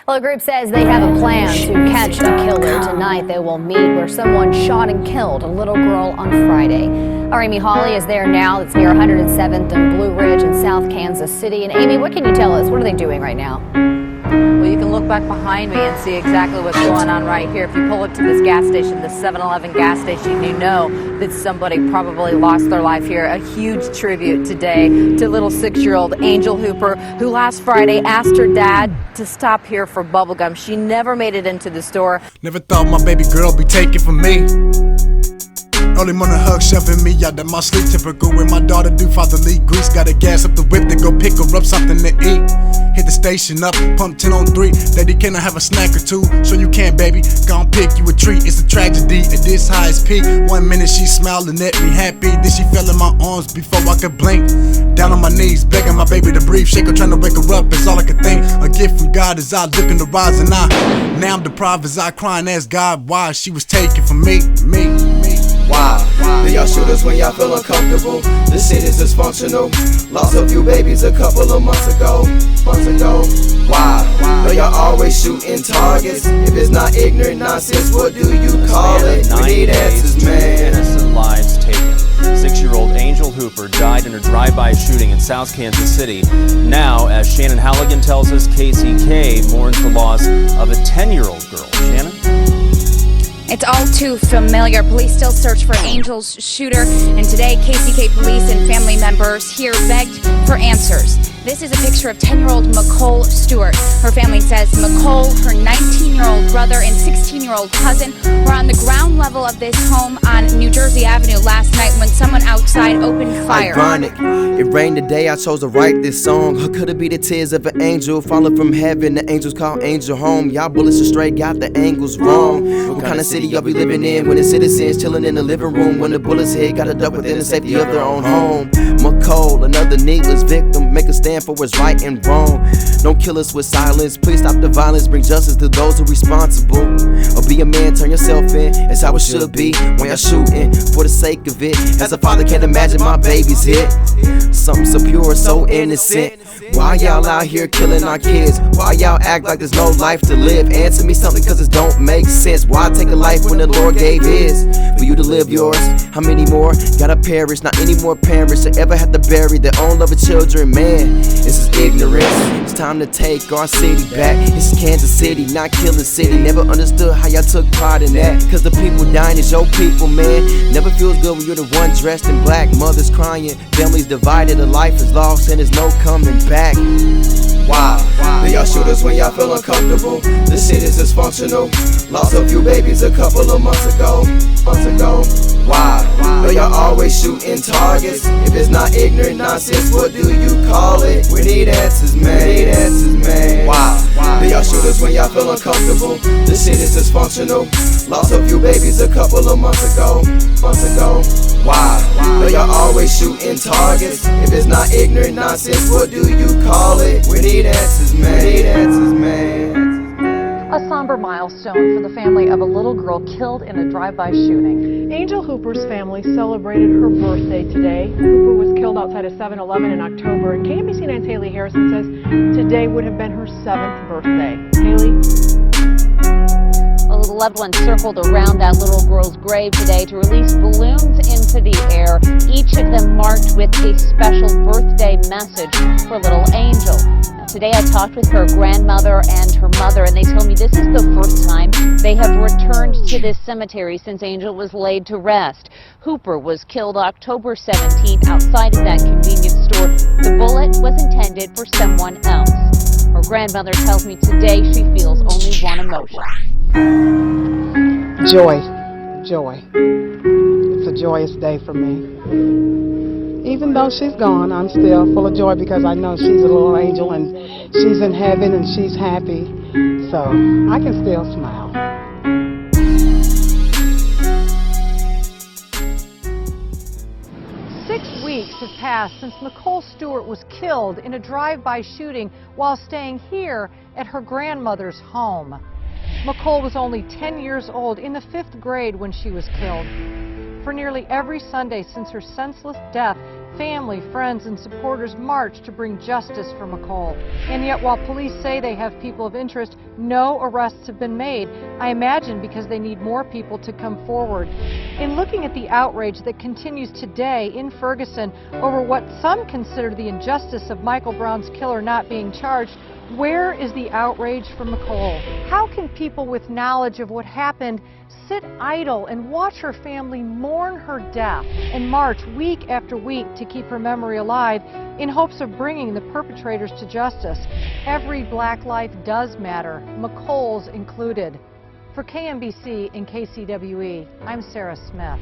Well, the group says they have a plan to catch a killer. Tonight they will meet where someone shot and killed a little girl on Friday. Our Amy Hawley is there now. It's near 107th and Blue Ridge in South Kansas City. And Amy, what can you tell us? What are they doing right now? Well, you can look back behind me and see exactly what's going on right here. If you pull up to this gas station, the 7-Eleven gas station, you know that somebody probably lost their life here. A huge tribute today to little 6-year-old Angel Hooper, who last Friday asked her dad to stop here for bubblegum. She never made it into the store. Never thought my baby girl be taken from me. Early morning hug shoving me out of my sleep. Typical when my daughter do fatherly grease. Gotta gas up the whip to go pick her up something to eat. Hit the station up, pump 10 on 3. Daddy, can I have a snack or two? So you can, baby. Gon' pick you a treat. It's a tragedy at this highest peak. 1 minute she smiling at me happy. Then she fell in my arms before I could blink. Down on my knees, begging my baby to breathe. Shake her, trying to wake her up is all I could think. A gift from God as I look in the rising eye. Now I'm deprived as I cry and ask God why she was taken from me. Why? Do y'all shoot us when y'all feel uncomfortable? The city's dysfunctional. Lost a few babies a couple of months ago. Why? Do y'all always shooting targets? If it's not ignorant nonsense, what do you call it? We need answers, man. Innocent lives taken. 6-year-old Angel Hooper died in a drive-by shooting in South Kansas City. Now, as Shannon Halligan tells us, KCK mourns the loss of a 10-year-old girl. Shannon? It's all too familiar. Police still search for Angel's shooter, and today KCK police and family members here begged for answers. This is a picture of 10-year-old Nicole Stewart. Her family says Nicole, her 19-year-old brother, and 16-year-old cousin were on the ground level of this home on New Jersey Avenue last night when someone outside opened fire. Ironic, it rained today, I chose to write this song. Or could it be the tears of an angel falling from heaven? The angels call Angel home. Y'all bullets are straight, got the angles wrong. What kind of city y'all be living in when the citizens chilling in the living room? When the bullets hit, gotta duck within the safety of their own home. Nicole, another needless victim, make a stand for what's right and wrong. Don't kill us with silence, please stop the violence, bring justice to those who are responsible. Or be a man, turn yourself in, it's how it should be when you're shooting for the sake of it. As a father, can't imagine my baby's hit. Something so pure, so innocent. Why y'all out here killing our kids? Why y'all act like there's no life to live? Answer me something, cause it don't make sense. Why take a life when the Lord gave his? For you to live yours, how many more gotta perish? Not any more parents should ever have to bury their own loved children. Man, this is ignorance. It's time to take our city back. This is Kansas City, not Killer City. Never understood how y'all took pride in that. Cause the people dying is your people, man. Never feels good when you're the one dressed in black. Mothers crying, families divided, a life is lost and there's no coming back. Why? Do y'all shoot us when y'all feel uncomfortable? The city's dysfunctional. Lost a few babies a couple of months ago. Why? Do y'all always shooting targets? If it's not ignorant nonsense, what do you call it? We need answers, man. Why? Do y'all shoot us when y'all feel uncomfortable? The city's dysfunctional. Lost a few babies a couple of months ago. Why? Do y'all always shooting targets? If it's not ignorant nonsense, what do you call it? We need answers, man. A somber milestone for the family of a little girl killed in a drive-by shooting. Angel Hooper's family celebrated her birthday today. Hooper was killed outside a 7-Eleven in October, and KMBC 9's Haley Harrison says today would have been her 7th birthday. Haley? Well, the loved ones circled around that little girl's grave today to release balloons into the air, each of them marked with a special birthday message for little Angel. Today I talked with her grandmother and her mother, and they told me this is the first time they have returned to this cemetery since Angel was laid to rest. Hooper was killed October 17th outside of that convenience store. The bullet was intended for someone else. Her grandmother tells me today she feels only one emotion. Joy. It's a joyous day for me. Even though she's gone, I'm still full of joy because I know she's a little angel and she's in heaven and she's happy. So I can still smile. Weeks have passed since Nicole Stewart was killed in a drive-by shooting while staying here at her grandmother's home. Nicole was only 10 years old, in the 5th grade when she was killed. For nearly every Sunday since her senseless death, Family, friends, and supporters marched to bring justice for McCole. And yet, while police say they have people of interest, no arrests have been made. I imagine because they need more people to come forward. In looking at the outrage that continues today in Ferguson over what some consider the injustice of Michael Brown's killer not being charged, where is the outrage for McCole? How can people with knowledge of what happened sit idle and watch her family mourn her death and march week after week to keep her memory alive in hopes of bringing the perpetrators to justice? Every black life does matter, McCole's included. For KMBC and KCWE, I'm Sarah Smith.